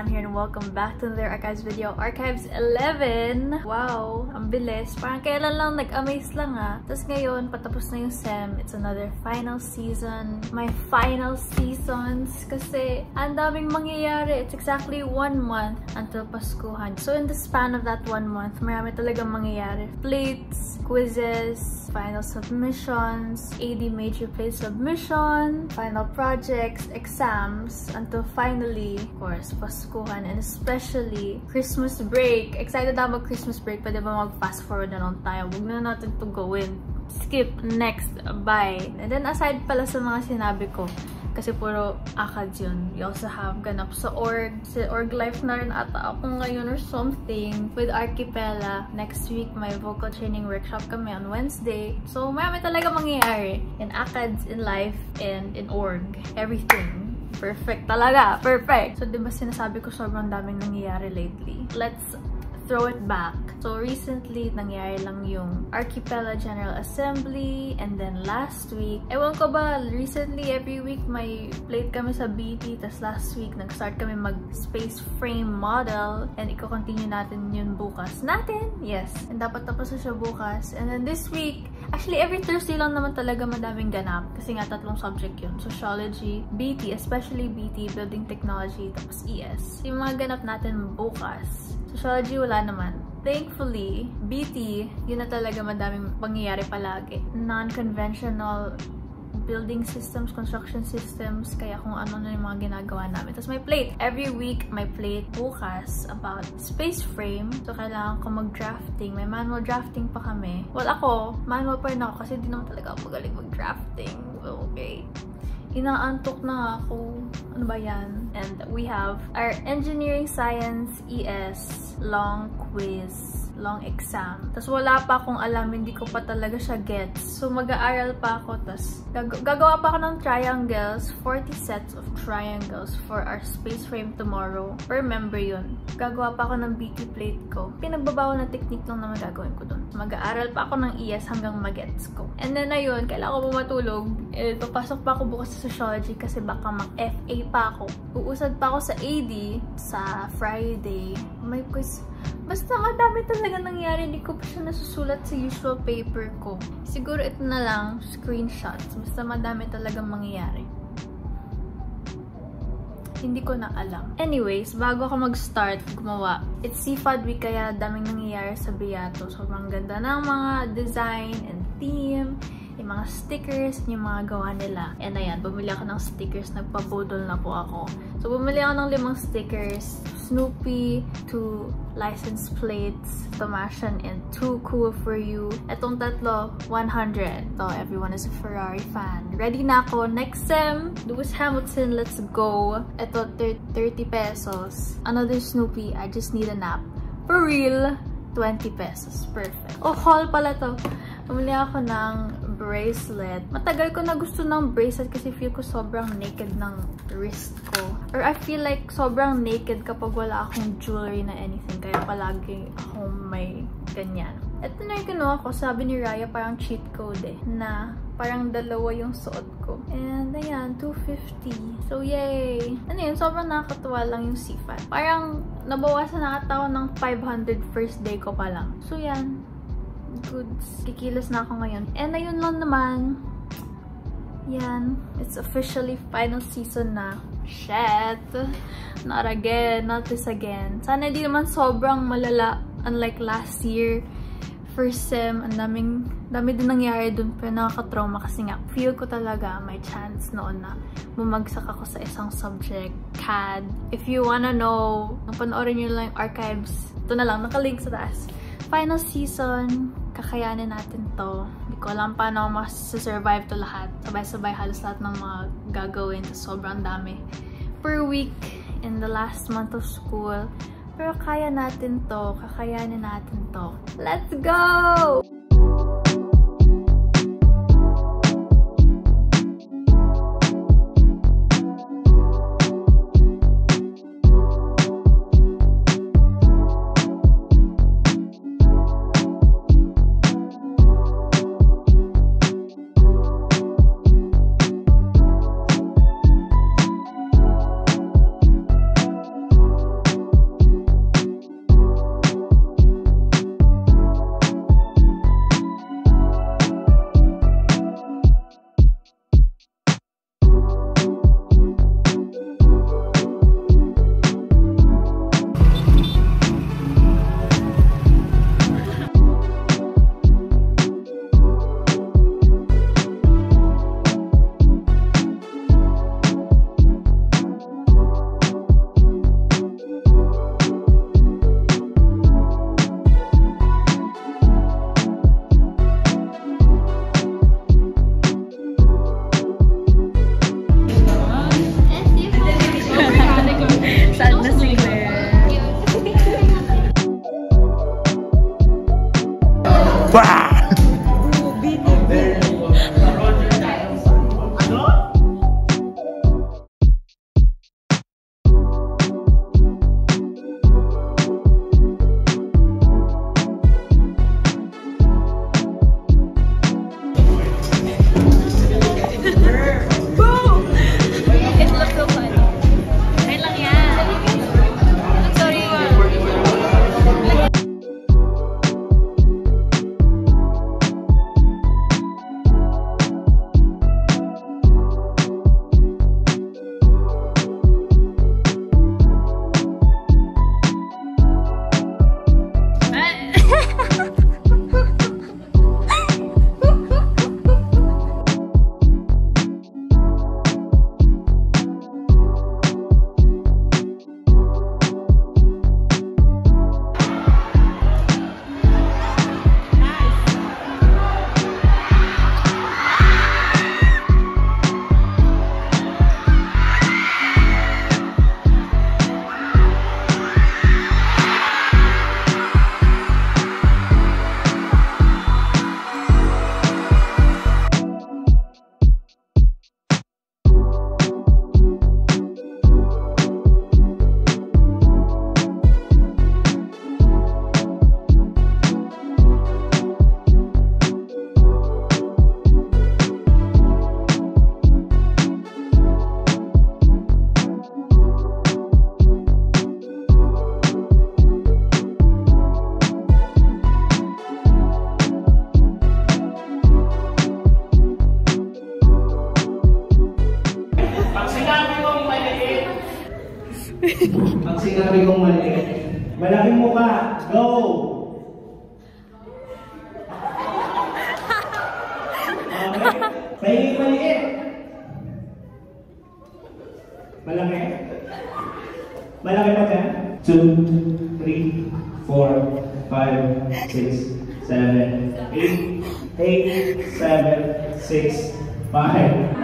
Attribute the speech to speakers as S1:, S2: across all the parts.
S1: Sam here and welcome back to another Archives video. Archives 11! Wow! Ang bilis. Parang kailan lang nag-amaze lang Tapos ngayon, patapos na yung SEM. It's another final season. My final seasons. Kasi ang daming mangyayari. It's exactly 1 month until Paskuhan. So in the span of that 1 month, marami talagang mangyayari. Plates, quizzes, final submissions, AD major plate submission, final projects, exams, until finally, of course, Paskuhan, and especially Christmas break. Excited ako mag-Christmas break. Pwede ba mag-fast forward na lang tayo? Huwag na natin to gawin. Skip, next, bye. And then aside pala sa mga sinabi ko, kasi puro ACADS yun. You also have ganap sa org. Sa org life na rin ata ako ngayon or something. With Archipela. Next week, may vocal training workshop kami on Wednesday. So, marami talaga mangyayari. In ACADS, in life, and in org. Everything. Perfect talaga. Perfect. So, diba sinasabi ko sobrang daming nangyayari lately? Let's throw it back. So, recently, nangyari lang yung Archipela General Assembly, and then last week, ewan ko ba, recently, every week, may plate kami sa BT, tas last week, nag-start kami mag-space frame model, and i-continue natin yun bukas. Natin? Yes. And dapat tapos na siya bukas. And then this week, actually, every Thursday lang naman talaga madaming ganap, kasi nga 3 subject yun. Sociology, BT, especially BT, Building Technology, tapos ES. Yung mga ganap natin bukas. Sociology, wala naman. Thankfully, BT, yun na talaga madaming pangyayari palagi. Non-conventional building systems, construction systems, kaya kung ano na yung mga ginagawa namin. Tapos may plate. Every week, may plate bukas about space frame. So, kailangan ko mag-drafting. May manual drafting pa kami. Well, ako, manual pa rin ako kasi di naman talaga ako magaling mag-drafting. Okay. Inaantok na ako. Ano ba yan? And we have our Engineering Science ES long quiz, long exam. Tapos wala pa akong alam, hindi ko pa talaga siya gets. So mag-aaral pa ako. Tapos gagawa pa ako ng triangles, 40 sets of triangles for our space frame tomorrow. Remember yun. Gagawa pa ako ng BT plate ko. Pinagbabawa na technique lang naman gagawin ko dun. Mag-aaral pa ako ng ES hanggang magets ko. And then ayun, kailangan ko pa matulog. Papasok pa ako bukas sa sociology kasi baka mag-FA pa ako. Uusad pa ako sa AD sa Friday. May quiz. Basta madami talaga nangyari. Hindi ko pa siya nasusulat sa usual paper ko. Siguro ito na lang, screenshots. Basta madami talagang mangyayari. Hindi ko na alam. Anyways, bago ako mag-start gumawa, it's CFAD week kaya daming nangyayari sa Beato. Sobrang ganda ng mga design and theme, yung mga stickers, yung mga gawa nila. And ayan, bumili ako ng stickers. Nagpabudol na po ako. So, bumili ako ng 5 stickers. Snoopy, 2 license plates, Tomasian, and 2 Cool For You. Etong 3, 100. So, everyone is a Ferrari fan. Ready na ako. Next SEM, Lewis Hamilton, let's go. Ito, 30 pesos. Another Snoopy, I just need a nap. For real, 20 pesos. Perfect. Oh, haul pala to. Bumili ako ng bracelet. Matagal ko na gusto ng bracelet kasi feel ko sobrang naked ng wrist ko. Or I feel like sobrang naked kapag wala akong jewelry na anything. Kaya palagi akong may ganyan. Ito na yung kinuha ko. Sabi ni Raya, parang cheat code na parang 2 yung suot ko. And ayan, 250. So, yay! Ano yun? Sobrang nakakatuwa lang yung CFAD. Parang nabawasan na ata ako ng 500 first day ko pa lang. So, yan. Goods. Kikilos na ako ngayon. And ayun lang naman. Yan. It's officially final season na. Shit. Not again. Not this again. Sana di naman sobrang malala. Unlike last year. First SEM. Ang dami din nangyari dun. Pero nakaka-trauma kasi nga. Feel ko talaga may chance noon na bumagsak ako sa isang subject. CAD. If you wanna know, panoorin nyo lang yung archives. Ito na lang. Nakalink sa taas. Final season, kakayanin natin to. Hindi ko alam paano mas-survive to lahat. Sabay-sabay halos lahat ng mga gagawin. Sobrang dami. Per week, in the last month of school. Pero kaya natin to. Kakayanin natin to. Let's go!
S2: Pag sinabi kong mali, malaking mukha, go! Okay? Pahingin maliit. Malaki? Malaki pa dyan? 2, 3, 4, 5, 6, 7, 8, 7, 6, 5.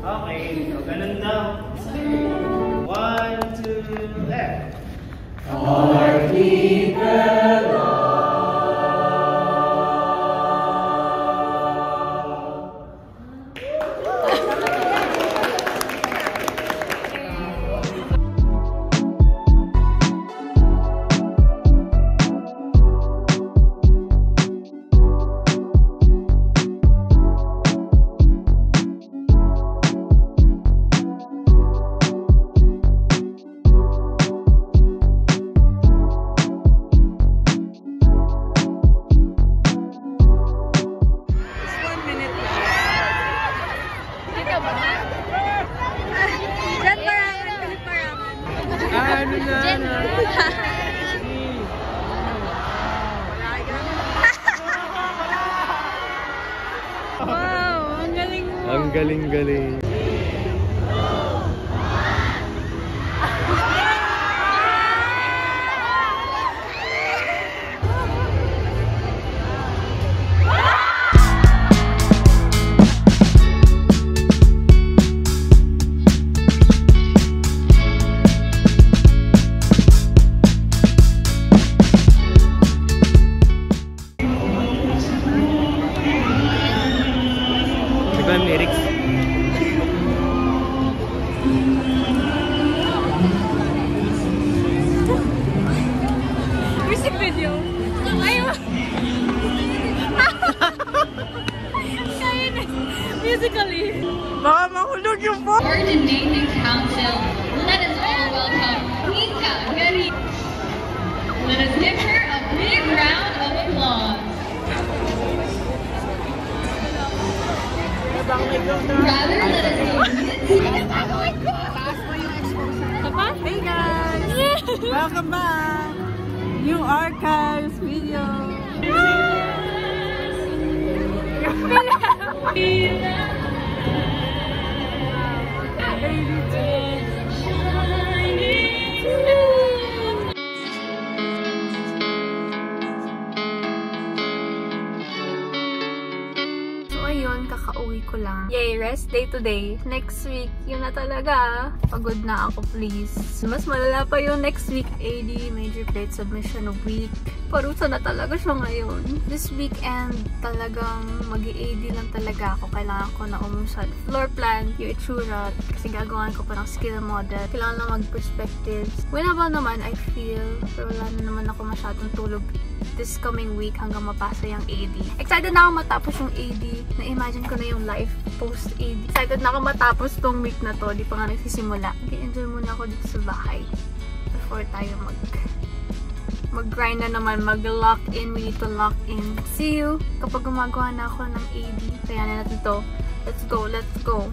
S2: Okay, so ganun daw. 1, 2, left. Our keeper,
S1: Wow, ang galing mo.
S3: Ang galing-galing. Lyrics.
S1: Music video. Ayaw. Kaya na. Musically. Baka mahulog yung po.
S4: Coordinating Council, let us all welcome Nika Gari. Let us give her a big round of applause. Rather, let us
S5: Hey guys! Welcome back! New Archives video!
S1: Ayun, kakauwi ko lang. Yay, rest day today. Next week, yun na talaga. Pagod na ako, please. Mas malala pa yung next week. AD, Major Plate Submission Week. Parusa na talaga siya ngayon. This weekend, talagang mag-AD lang talaga ako. Kailangan ko na umusad floor plan, yung itsura, kasi gagawin ko pa ng skill model. Kailangan lang mag-perspectives. Winnable naman, I feel. Pero wala na naman ako masyadong tulog this coming week hanggang mapasa yung AD. Excited na ako matapos yung AD. Na-imagine ko na yung life post-AD. Excited na ako matapos tong week na to. Di pa nga nagsisimula. Okay, enjoy muna ako dito sa bahay before tayo mag-grind na naman, mag-lock in. We need to lock in. See you kapag gumagawa na ako ng AD. Kaya na natin to. Let's go, let's go.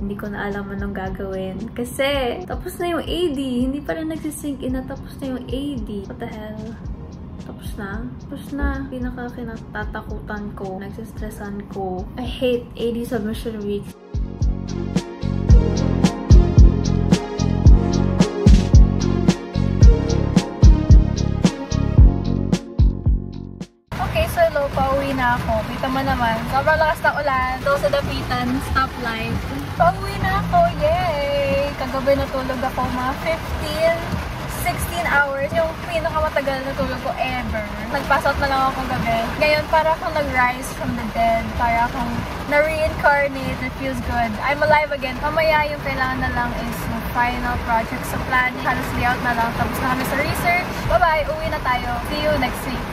S1: hindi ko na alam anong gagawin. Kasi, tapos na yung AD. Hindi pa rin nagsisink in na tapos na yung AD. What the hell? Tapos na. Tapos na. Pinaka-kinatatakutan ko. Nagsistressan ko. I hate AD submission weeks. Pauwi na ako. Kita mo naman. Sobrang lakas ng ulan. Ito sa Dapitan stoplight. Pauwi na ako. Yay! Kagabi natulog ako mga 16 hours. Yung pinakamatagal na tulog ko ever. Nag-pass out na lang ako gabi. Ngayon, para akong nag-rise from the dead. Para akong na-reincarnate. It feels good. I'm alive again. Mamaya yung kailangan na lang is yung final project sa planning. Halos layout na lang. Tapos na kami sa research. Bye-bye! Uwi na tayo. See you next week.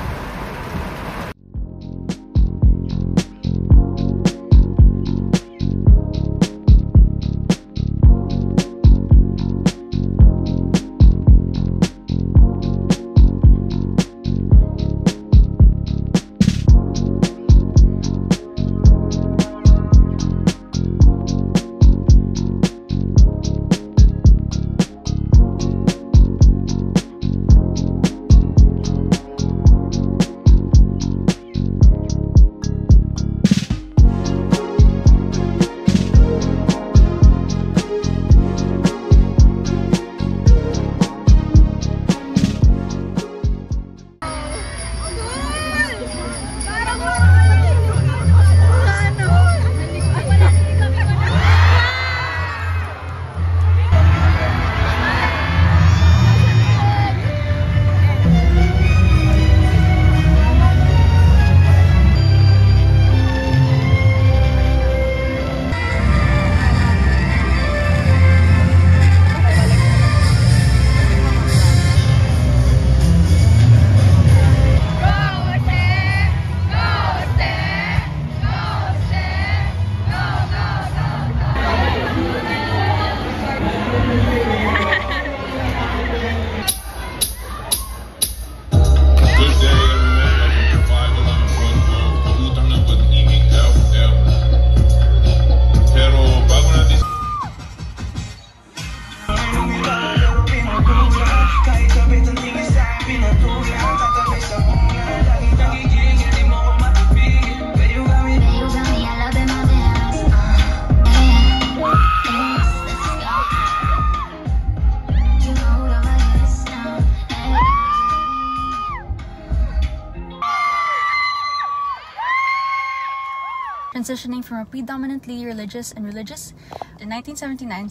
S1: Transitioning from a predominantly religious in 1979,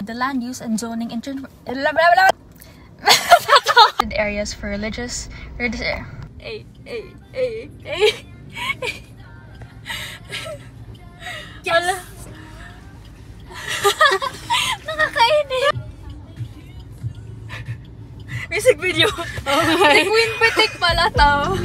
S1: the land use and zoning areas for religious Yes! Nakakainis! Music video! Okay. Queen Pitik pala to!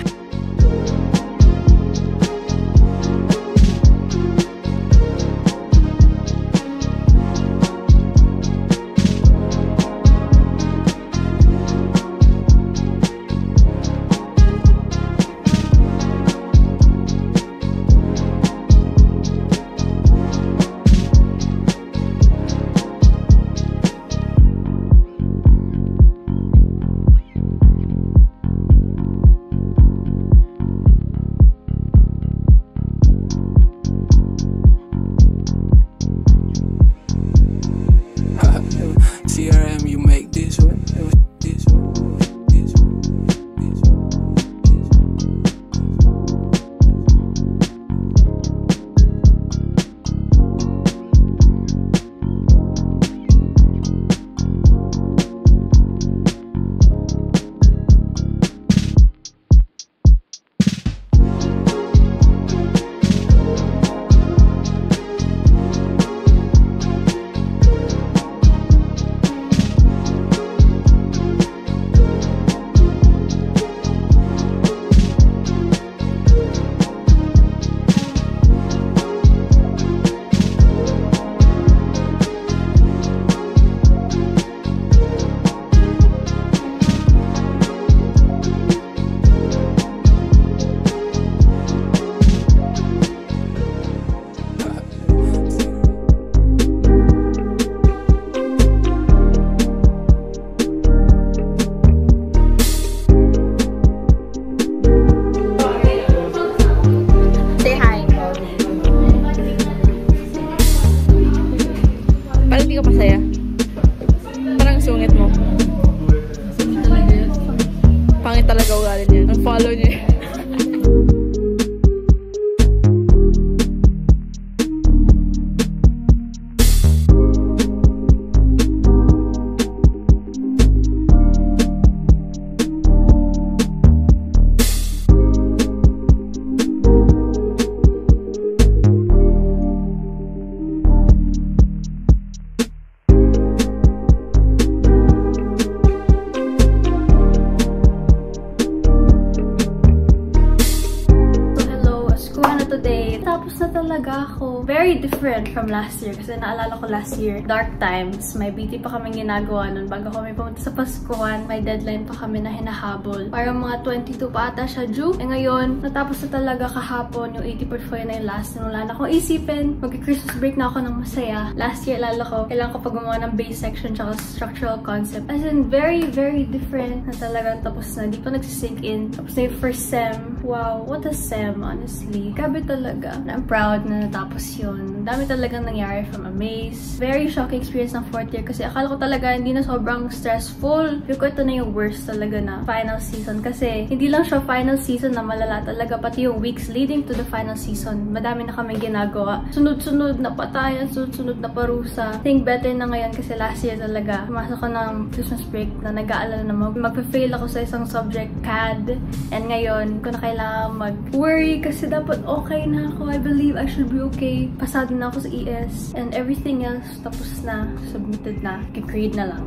S1: talaga ako. Very different from last year. Kasi naalala ko last year, dark times. May BT pa kami ginagawa nun. Bago kami pumunta sa Paskuhan, may deadline pa kami na hinahabol. Parang mga 22 pa ata siya due. Eh ngayon, natapos na talaga kahapon yung 80 portfolio na yung last. Wala na akong isipin. Mag-Christmas break na ako ng masaya. Last year, alala ko, kailangan ko pa gumawa ng base section tsaka structural concept. As in, very, very different na talagang tapos na. Di pa nagsisink in. Tapos na yung first sem. Wow, what a sem, honestly. Grabe talaga. I'm proud na natapos yun. Dami talagang nangyari from Amaze. Very shocking experience ng 4th year kasi akala ko talaga hindi na sobrang stressful. Pero ito na yung worst talaga na final season kasi hindi lang siya final season na malala talaga, pati yung weeks leading to the final season. Madami na kami ginagawa. Sunod-sunod na patayan, sunod-sunod na parusa. I think better na ngayon kasi last year talaga pumasok ko ng Christmas break na nag-aalala na mag-fail ako sa isang subject, CAD. And ngayon, ko na kailangan mag-worry kasi dapat okay na ako. I believe I should be okay. Pasado na ako sa ES. And everything else, tapos na. Submitted na. Grade na lang.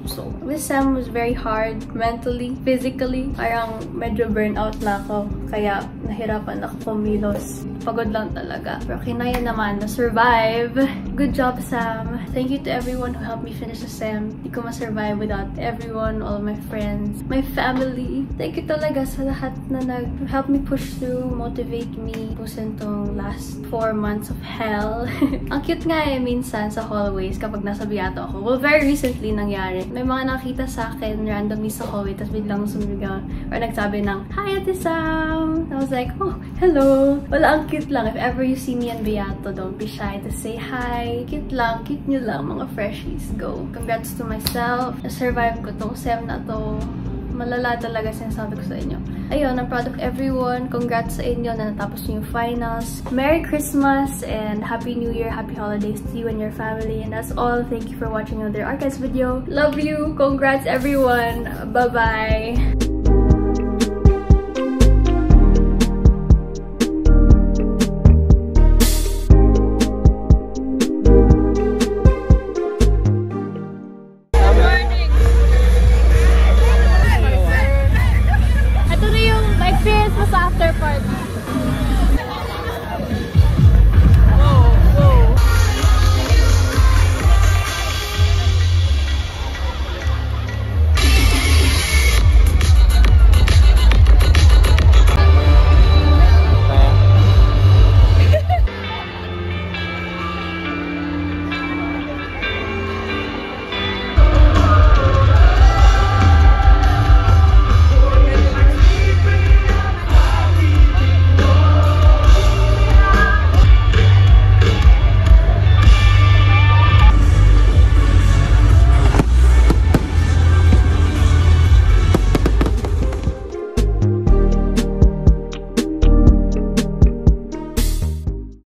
S1: So, this sem was very hard mentally, physically. Parang medyo burnout na ako. Kaya nahirapan ako kumilos. Pagod lang talaga. Pero kinaya naman na survive. Good job, Sam. Thank you to everyone who helped me finish the sem. Hindi ko ma-survive without everyone, all my friends, my family. Thank you talaga sa lahat na nag-help me push through, motivate me. Pusin tong last 4 months of hell. Ang cute nga minsan sa hallways kapag nasa Beato ako. Well, very recently nangyari. May mga nakita sa akin randomly sa hallway tapos biglang sumigaw or nagsabi ng, "Hi, Ate Sam!" I was like, "Oh, hello!" Wala, ang cute lang. If ever you see me in Beato, don't be shy to say hi. Cute lang. Cute nyo lang, mga freshies. Go. Congrats to myself. Na-survive ko tong sem na to. Malala talaga sinasabi ko sa inyo. Ayun, I'm proud of everyone. Congrats sa inyo na natapos nyo yung finals. Merry Christmas and Happy New Year. Happy holidays to you and your family. And that's all. Thank you for watching another Archives video. Love you. Congrats everyone. Bye-bye.